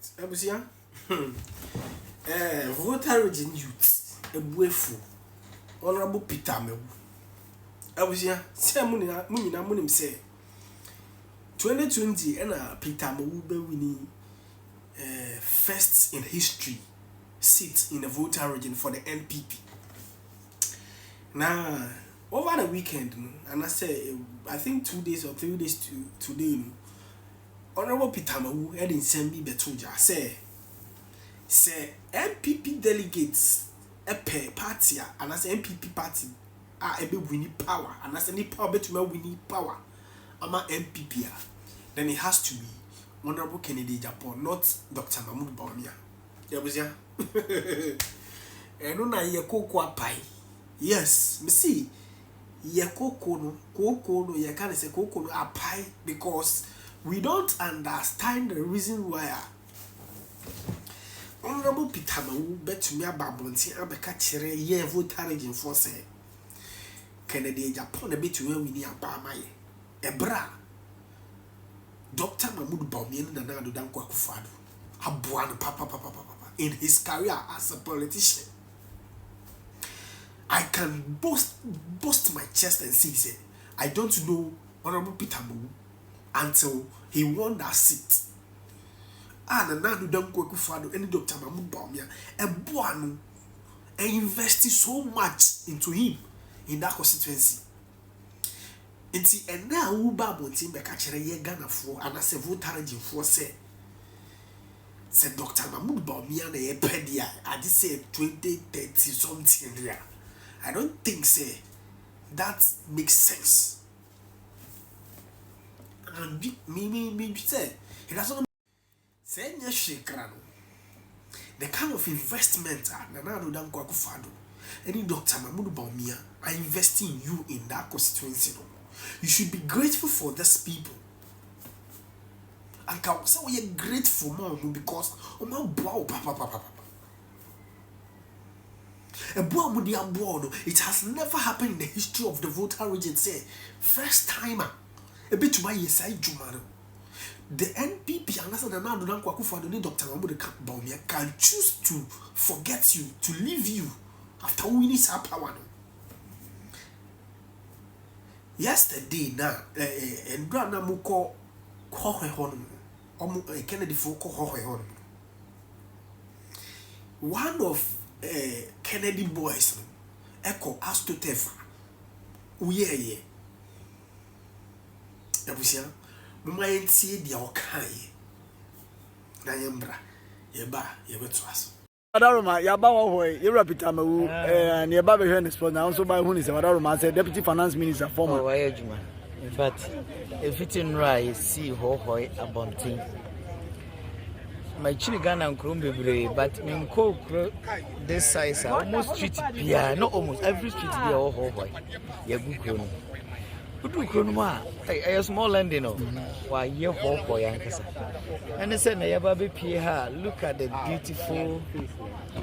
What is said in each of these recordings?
Alright, Abusia. Volta Region Youth, BAWUMIA, Honorable Peter Amewu. Abusia, say Munina say 2020 and Peter Amewu be winning first in history seat in the Volta region for the NPP. Now, over the weekend, and I think 2 days or 3 days to today, Honorable Peter Amewu had in Sembi Betuja say MPP delegates a party and as MPP party are a bit winning power and as any power better winning power ama MPP then it has to be Honorable Kennedy Japan, not Dr. BAWUMIA. There was ya. And no ye koko pai. Yes, me see ye koko no ye can say koko no apai because we don't understand the reason why Honorable Peter Amewu betumi ababonti abeka kire ye Volta Regionfuo say Kennedy Japan betumi wini abama ye ebra Dr. BAWUMIA na Addo danko akufado abuan papa in his career as a politician. I can boast my chest and say I don't know Honorable Peter Amewu until he won that seat. And Addo danko akufado any Dr. BAWUMIA ebuanu and invested so much into him in that constituency. Inti ena uba bonti beka kire ye Ghanafo ana se Volta Regionfuo say Dr. BAWUMIA na ye pedia I just say 2030 something there. I don't think say that makes sense. And me say it doesn't say nya shekrano the kind of investment na Addo danko akufado any Dr. BAWUMIA are investing in you in that constituency. You should be grateful for these people. And can say we are grateful man because it has never happened in the history of the Volta region. Say first timer a bit to my yesai jumano. The NPP and Addo danko akufado Dr. BAWUMIA can choose to forget you, to leave you after winning some power. Yesterday na Ndra muko kohwe hono Kennedy fo kohwe hono. One of Kennedy boys eko asto tefa uyeye Abusia mama yentie dia okai na yembra yeba yebeto aso Adaroma yaba hoy Yura Peter Amewu and yaba be hwe sport na also by who is Adaroma say deputy finance minister former Wayejuma. In fact, if it in right see hoy abonting my chili Ghana nkrum bebre but me nko this size almost street bia not almost every street bia hoy ya gukro Udu kronuma a small land no wa ye hoy ankasa and say na yaba be pie ha look at the beautiful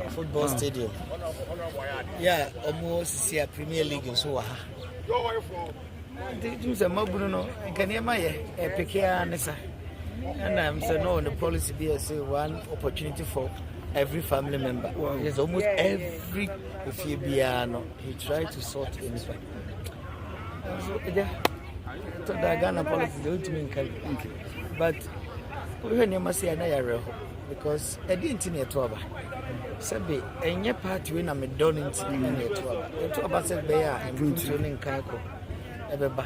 football stadium. Yeah, almost see a Premier League so ha. They a mabuno no can you my nessa. And I'm saying no the policy be say one opportunity for every family member. There's almost every if you be he tried to sort in this way. So the Ghana policy the ultimate but when you must say another because I didn't need to have Sabi, any party when I'm done in the about said bear and running Kako. Ebeba.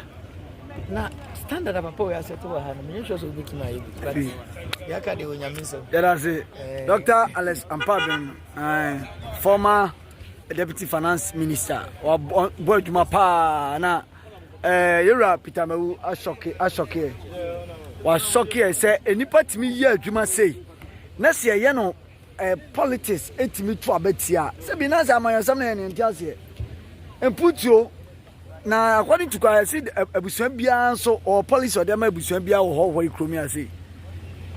Now, standard of a poet, I said to her, I'm sure will be to my but Yakadi when you miss it. There is Dr. Alex Ampabin, former deputy finance minister, or Bojuma na Yura Peter Amewu Ashoke. Was shocking, say, any part me here, you must say. Next year, you know. Politics etimi to abetia se bi na za man some na entiase and put you na according to I see abusuan bia so or policy or dem abusuan bia wo ho ikromi ase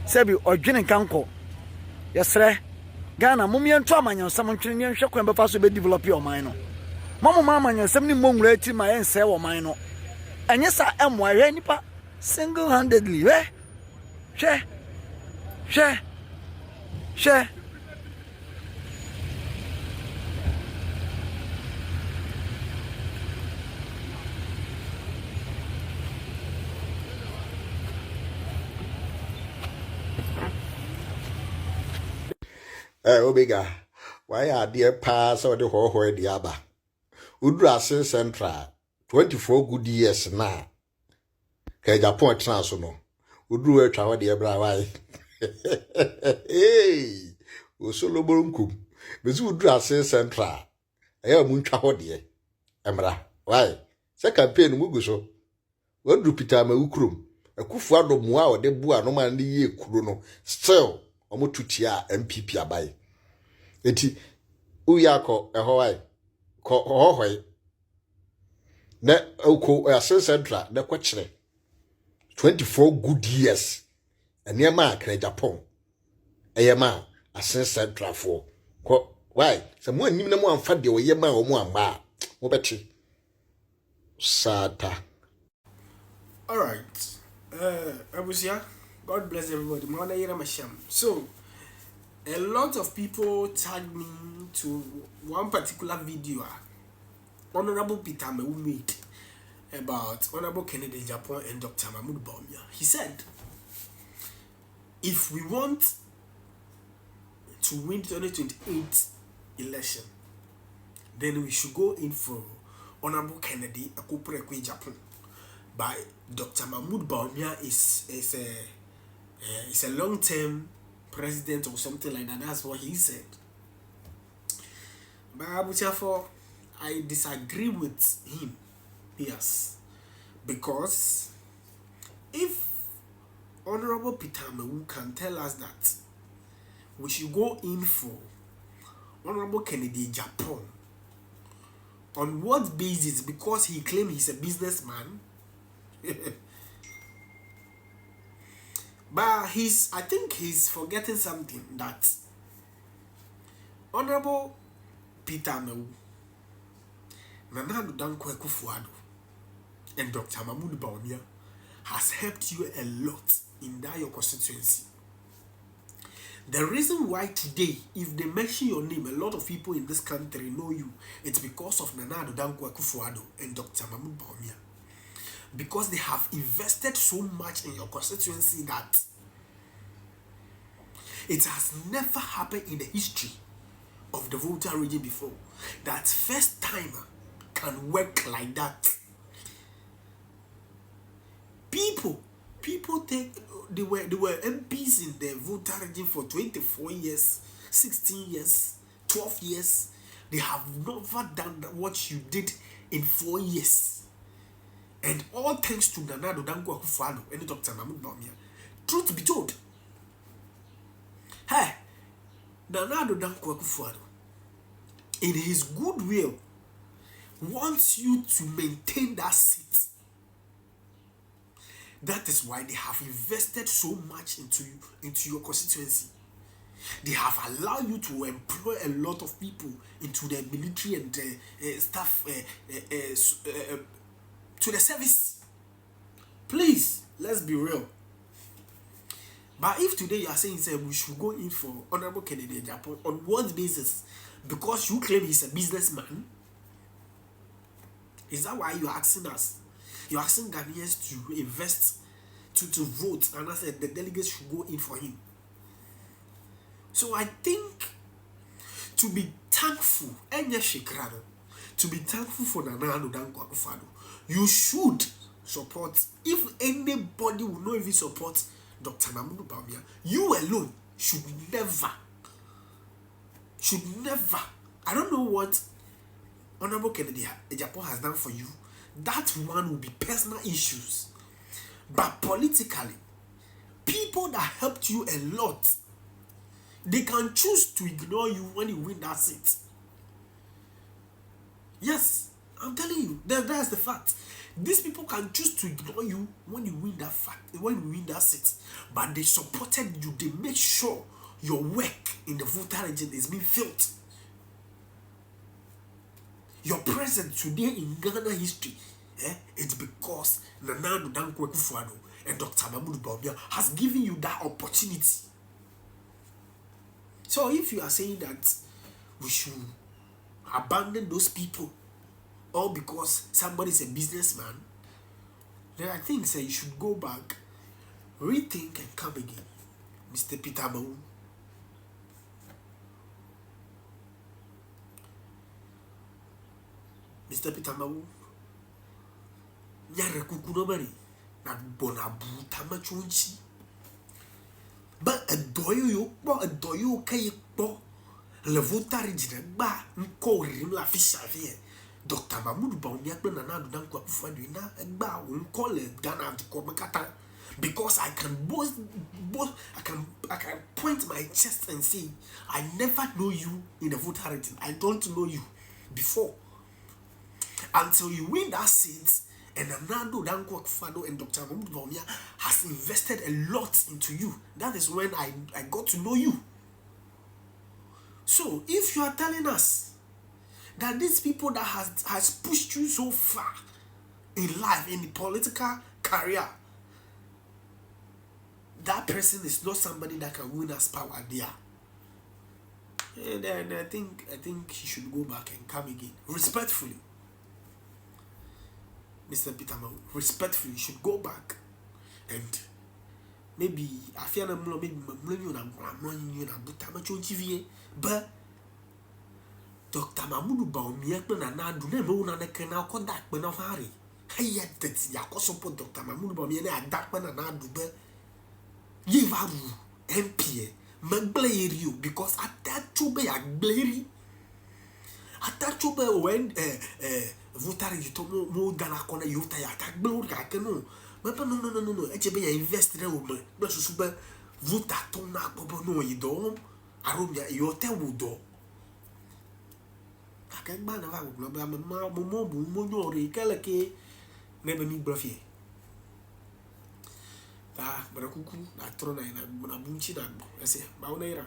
se bi odwene kanko yesre Ghana mumye nto amanyan sam ntwene ne hwe kwan befa so be develop your mind no mama amanyan sam ni monwura ati ma yense wo man no enye sa emo ahwe nipa single handedly hwe Share. Omega, why are dear pass or the whole diaba? Udrasin Central, 24 good years now. Japan Transono. Udru a travel dear brawai. Hey, Usolo Burunkum. Miss Udrasin Central. I am Muncha dear. Emra, why? Second pain Muguso. What do Peter Amewu a Kufuado Mua de Bua no man ye Kurono. Still, Omotutia MPP abai. Eti uyako ehowai ko hohoi na oko Asem Central na kwachire 24 good years eniema akra Japan eyema Asem Central for ko why se mo anim na mo amfa de oyema o mo amba mo beti sata. All right. Abusia, God bless everybody. Mwana yera masham. So, a lot of people tagged me to one particular video Honorable Peter Amewu made about Honorable Kennedy Japan and Dr. BAWUMIA. He said, if we want to win 2028 election, then we should go in for Honorable Kennedy Akuprekwe Japan. By Dr. BAWUMIA is a long-term president or something like that. That's what he said. But therefore, I disagree with him. Yes, because if Honorable Peter Amewu can tell us that we should go in for Honorable Kennedy Japan, on what basis? Because he claimed he's a businessman. But I think he's forgetting something, that Honorable Peter Amewu, Nana Addo Akufo-Addo, and Dr. BAWUMIA has helped you a lot in that your constituency. The reason why today, if they mention your name, a lot of people in this country know you, it's because of Nana Addo Akufo-Addo and Dr. BAWUMIA. Because they have invested so much in your constituency that it has never happened in the history of the Volta region before that first timer can work like that. People think they were MPs in the Volta region for 24 years, 16 years, 12 years. They have never done what you did in 4 years. And all thanks to Nana Addo Akufo-Addo and Dr. BAWUMIA. Truth be told, hey, Nana Addo Akufo-Addo, in his goodwill, wants you to maintain that seat. That is why they have invested so much into your constituency. They have allowed you to employ a lot of people into the military and staff to the service. Please, let's be real. But if today you are saying we should go in for Honorable Kennedy Japan, on what basis? Because you claim he's a businessman? Is that why you are asking us? You are asking Ghanaians to invest, to vote, and I said the delegates should go in for him. So I think to be thankful, to be thankful for Nana Addo Akufo-Addo, you should support. If anybody will not even support Dr. BAWUMIA, you alone should never. I don't know what Honorable Kennedy Japan has done for you. That one will be personal issues. But politically, people that helped you a lot, they can choose to ignore you when you win that seat. Yes, I'm telling you, that's the fact. These people can choose to ignore you when you win that seat. But they supported you. They make sure your work in the Volta region is being felt. Your presence today in Ghana history, it's because Nana Addo Akufo-Addo and Dr. BAWUMIA has given you that opportunity. So if you are saying that we should abandon those people all because somebody is a businessman, then I think you should go back, rethink and come again. Mr. Peter Amewu. Mr. Peter Amewu. Nyare kuku no bari na bonabu tamachunchi. But a doyo kay po le Volta Region ba nko rim la fishavie. Dr. Mahmoud BAWUMIA na na do dan kwa pufadu na egba nko le Ghana to makata. Because I can both I can point my chest and say I never know you in the Volta Region. I don't know you before. Until you win that seat, and Addo and Dr. Mahmoud BAWUMIA has invested a lot into you. That is when I got to know you. So if you are telling us that these people that has pushed you so far in life, in the political career, that person is not somebody that can win us power there, and then I think he should go back and come again. Respectfully, Mr. Peter Amewu, respectfully, should go back and maybe I feel maybe but Dr. Mahmoud BAWUMIA na do na me na kana ko dak pe na fare hayya that ya ko support Dr. Mahmoud BAWUMIA na dak pe na do be ye varu MP magbleriu because atacho be ya gbleri atacho be when Volta Regionfuo mo Ghana ko na youth ya ka gbleri ka ke no no e che be ya invest na o me so be Volta to na bobo no yido aromia yo te wudo akagba na va go be mo nyore kele ke nebe mi brofie ta barakuku na trona na bunchi na ese ba una ira